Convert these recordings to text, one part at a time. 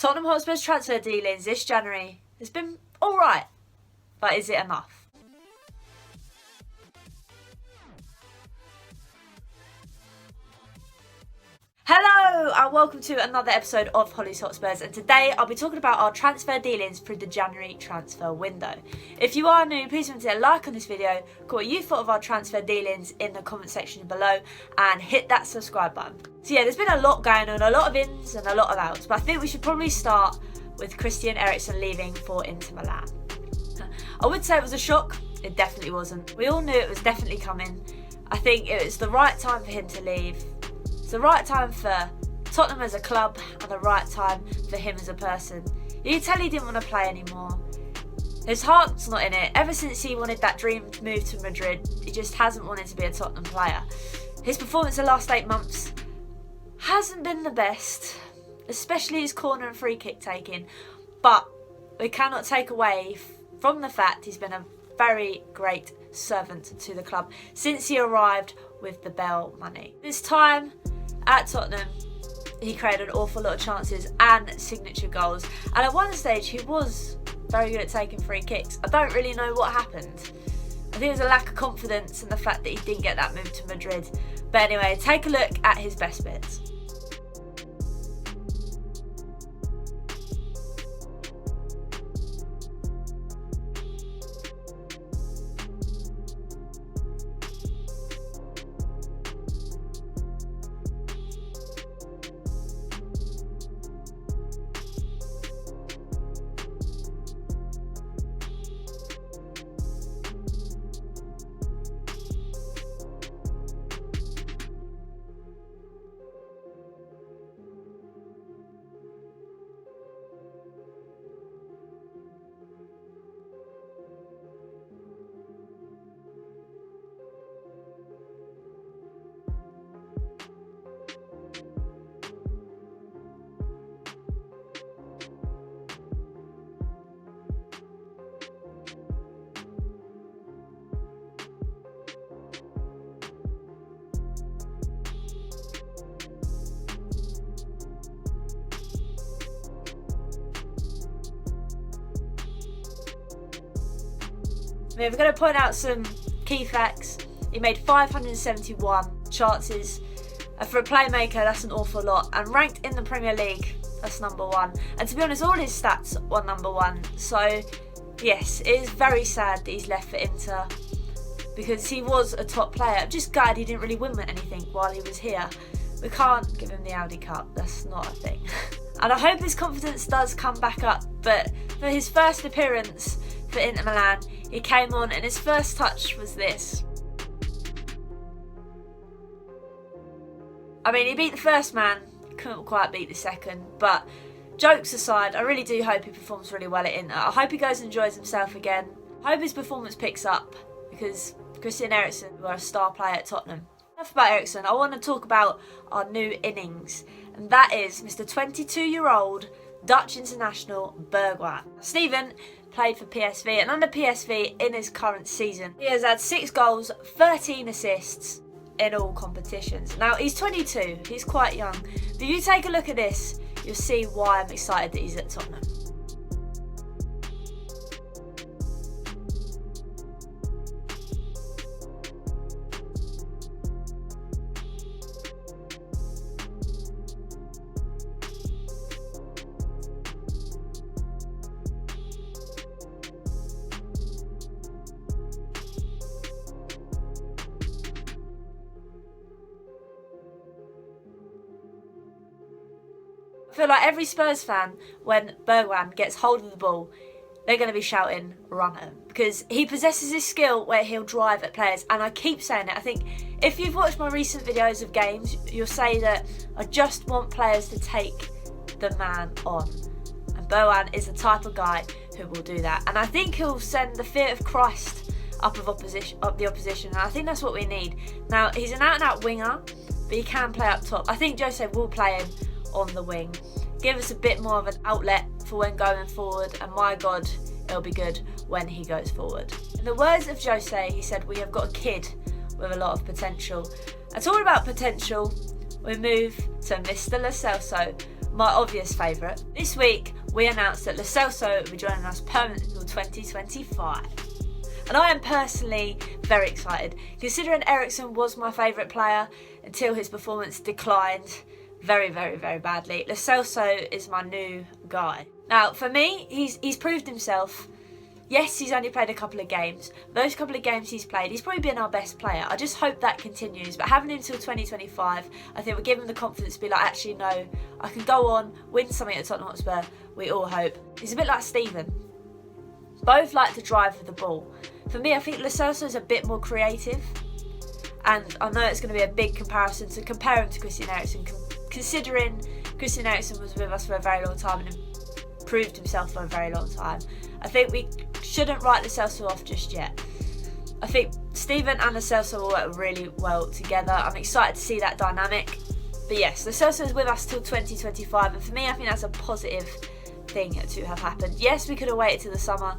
Tottenham Hotspurs transfer dealings this January has been alright, but is it enough? Hello and welcome to another episode of Hollie's Hotspurs, and today I'll be talking about our transfer dealings through the January transfer window. If you are new, please remember to hit a like on this video, comment what you thought of our transfer dealings in the comment section below, and hit that subscribe button. So yeah, there's been a lot going on, a lot of ins and a lot of outs, but I think we should probably start with Christian Eriksen leaving for Inter Milan. I would say it was a shock. It definitely wasn't. We all knew it was definitely coming. I think it was the right time for him to leave. It's the right time for Tottenham as a club and the right time for him as a person. You could tell he didn't want to play anymore. His heart's not in it. Ever since he wanted that dream move to Madrid, he just hasn't wanted to be a Tottenham player. His performance the last 8 months hasn't been the best, especially his corner and free kick taking, but we cannot take away from the fact he's been a very great servant to the club since he arrived with the Bell money. This time at Tottenham, he created an awful lot of chances and signature goals, and at one stage he was very good at taking free kicks. I don't really know what happened. I think it was a lack of confidence and the fact that he didn't get that move to Madrid. But anyway, take a look at his best bits. We're going to point out some key facts. He made 571 chances. For a playmaker, that's an awful lot. And ranked in the Premier League, that's number 1. And to be honest, all his stats were number 1. So, yes, it is very sad that he's left for Inter, because he was a top player. I'm just glad he didn't really win anything while he was here. We can't give him the Audi Cup. That's not a thing. And I hope his confidence does come back up. But for his first appearance for Inter Milan, he came on and his first touch was this. I mean, he beat the first man, couldn't quite beat the second, but jokes aside, I really do hope he performs really well at Inter. I hope he goes and enjoys himself again. I hope his performance picks up, because Christian Eriksen were a star player at Tottenham. Enough about Eriksen, I want to talk about our new innings, and that is Mr. 22-year-old Dutch international Bergwijn. Stephen played for PSV, and under PSV in his current season, he has had 6 goals, 13 assists in all competitions. Now, he's 22, he's quite young, but if you take a look at this, you'll see why I'm excited that he's at Tottenham. I feel like every Spurs fan, when Bergwijn gets hold of the ball, they're going to be shouting, run him. Because he possesses this skill where he'll drive at players. And I keep saying it. I think if you've watched my recent videos of games, you'll say that I just want players to take the man on. And Bergwijn is the type of guy who will do that. And I think he'll send the fear of Christ up the opposition. And I think that's what we need. Now, he's an out-and-out winger, but he can play up top. I think Jose will play him on the wing, give us a bit more of an outlet for when going forward, and my God, it'll be good when he goes forward. In the words of Jose, he said, "We have got a kid with a lot of potential." And talking about potential, we move to Mr. Celso my obvious favourite. This week, we announced that Lo Celso will be joining us permanently until 2025. And I am personally very excited, considering Eriksen was my favourite player until his performance declined very, very, very badly. Lo Celso is my new guy. Now, for me, he's proved himself. Yes, he's only played a couple of games. Those couple of games he's played, he's probably been our best player. I just hope that continues. But having him until 2025, I think we'll give him the confidence to be like, actually, no, I can go on, win something at Tottenham Hotspur. We all hope. He's a bit like Steven. Both like to drive with the ball. For me, I think Lo Celso is a bit more creative. And I know it's going to be a big comparison to compare him to Christian Eriksen, considering Christian Eriksen was with us for a very long time and proved himself for a very long time. I think we shouldn't write Lo Celso off just yet. I think Steven and Lo Celso will work really well together. I'm excited to see that dynamic. But yes, Lo Celso is with us till 2025, and for me, I think that's a positive thing to have happened. Yes, we could have waited till the summer,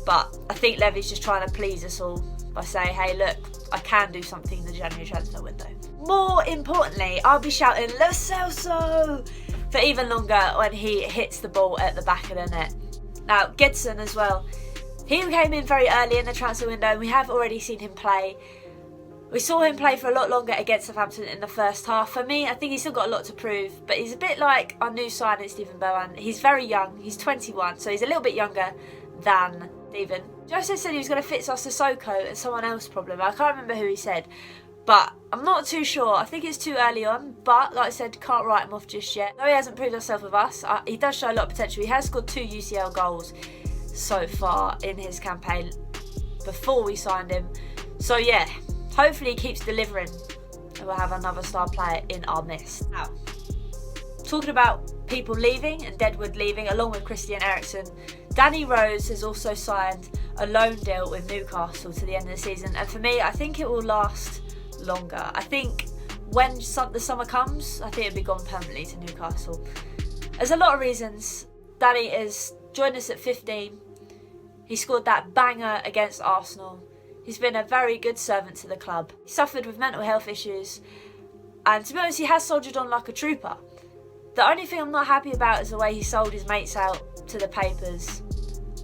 but I think Levy's just trying to please us all by saying, hey, look, I can do something in the January transfer window. More importantly, I'll be shouting Lo Celso for even longer when he hits the ball at the back of the net. Now, Gedson as well. He came in very early in the transfer window, and we have already seen him play. We saw him play for a lot longer against Southampton in the first half. For me, I think he's still got a lot to prove, but he's a bit like our new signing, Steven Bergwijn. He's very young. He's 21, so he's a little bit younger than Steven. Jose said he was going to fit Sissoko and someone else probably. I can't remember who he said, but I'm not too sure. I think it's too early on, but like I said, can't write him off just yet. Though he hasn't proved himself with us, he does show a lot of potential. He has scored 2 UCL goals so far in his campaign before we signed him. So yeah, hopefully he keeps delivering and we'll have another star player in our midst. Now, talking about people leaving and Deadwood leaving along with Christian Eriksen, Danny Rose has also signed a loan deal with Newcastle to the end of the season, and for me, I think it will last longer. I think when the summer comes, I think it'll be gone permanently to Newcastle. There's a lot of reasons. Danny has joined us at 15. He scored that banger against Arsenal. He's been a very good servant to the club. He suffered with mental health issues, and to be honest, he has soldiered on like a trooper. The only thing I'm not happy about is the way he sold his mates out to the papers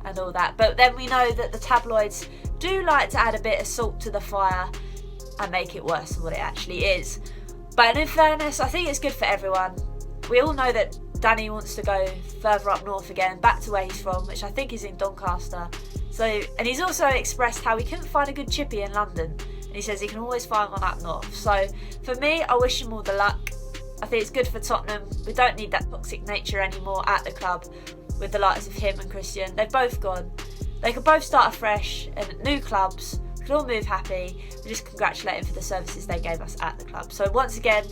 and all that. But then we know that the tabloids do like to add a bit of salt to the fire and make it worse than what it actually is. But in fairness, I think it's good for everyone. We all know that Danny wants to go further up north again, back to where he's from, which I think is in Doncaster. And he's also expressed how he couldn't find a good chippy in London, and he says he can always find one up north. So for me, I wish him all the luck. I think it's good for Tottenham. We don't need that toxic nature anymore at the club with the likes of him and Christian. They've both gone. They could both start afresh in new clubs. We could all move happy. We just congratulate him for the services they gave us at the club. So once again,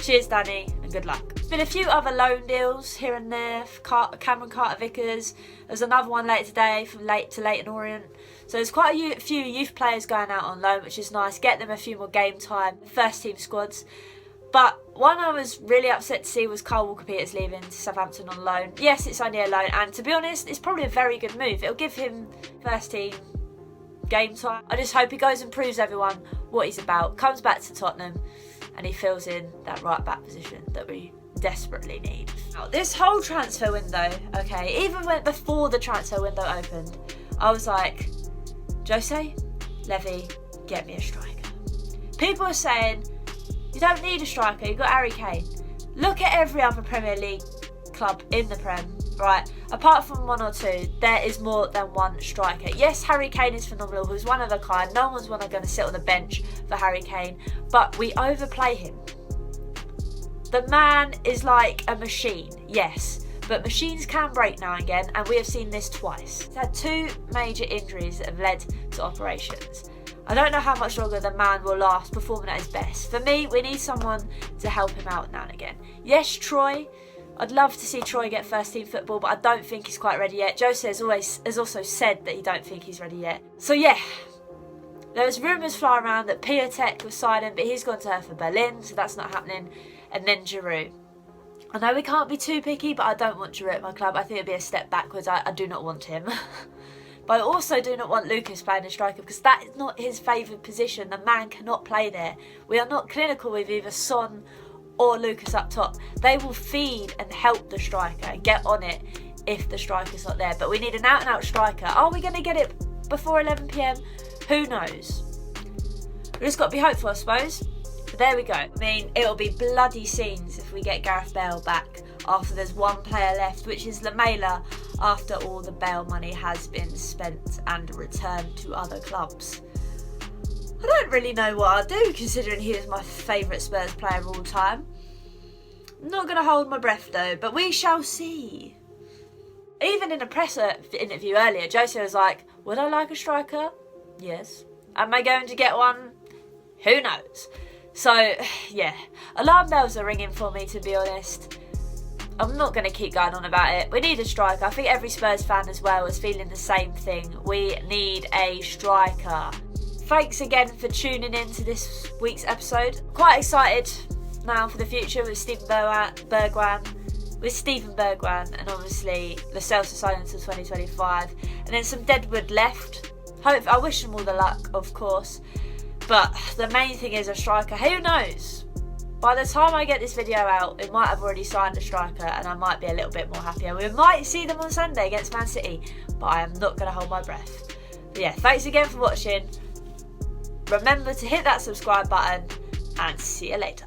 cheers Danny and good luck. There's been a few other loan deals here and there. Cameron Carter-Vickers. There's another one later today from Leighton Orient. So there's quite a few youth players going out on loan, which is nice. Get them a few more game time. First team squads. But one I was really upset to see was Kyle Walker-Peters leaving to Southampton on loan. Yes, it's only a loan, and to be honest, it's probably a very good move. It'll give him first team game time. I just hope he goes and proves everyone what he's about, comes back to Tottenham, and he fills in that right back position that we desperately need. Now, this whole transfer window, okay, even before the transfer window opened, I was like, Jose, Levy, get me a striker. People are saying, you don't need a striker, you've got Harry Kane. Look at every other Premier League club in the Prem, right? Apart from one or two, there is more than one striker. Yes, Harry Kane is phenomenal, he's one of a kind. No one's going to sit on the bench for Harry Kane, but we overplay him. The man is like a machine, yes, but machines can break now and again, and we have seen this twice. He's had 2 major injuries that have led to operations. I don't know how much longer the man will last performing at his best. For me, we need someone to help him out now and again. Yes, Troy. I'd love to see Troy get first team football, but I don't think he's quite ready yet. Jose has also said that he don't think he's ready yet. So yeah, there's rumours flying around that Piatek was signing, but he's gone to Hertha Berlin, so that's not happening. And then Giroud. I know we can't be too picky, but I don't want Giroud at my club. I think it'd be a step backwards. I do not want him. But I also do not want Lucas playing a striker because that is not his favoured position. The man cannot play there. We are not clinical with either Son or Lucas up top. They will feed and help the striker and get on it if the striker's not there. But we need an out-and-out striker. Are we going to get it before 11 PM? Who knows? We just got to be hopeful, I suppose. But there we go. I mean, it'll be bloody scenes if we get Gareth Bale back after there's one player left, which is Lamela, after all the Bale money has been spent and returned to other clubs. I don't really know what I'll do, considering he was my favourite Spurs player of all time. I'm not going to hold my breath though, but we shall see. Even in a presser interview earlier, Jose was like, would I like a striker? Yes. Am I going to get one? Who knows? So, yeah, alarm bells are ringing for me, to be honest. I'm not going to keep going on about it. We need a striker. I think every Spurs fan as well is feeling the same thing. We need a striker. Thanks again for tuning in to this week's episode. Quite excited now for the future with Stephen Bergwijn, and obviously the celso signing until 2025, and then some deadwood left. I wish them all the luck, of course, but the main thing is a striker. Who knows? By the time I get this video out, it might have already signed a striker and I might be a little bit more happier. We might see them on Sunday against Man City, but I am not going to hold my breath. But yeah, thanks again for watching. Remember to hit that subscribe button and see you later.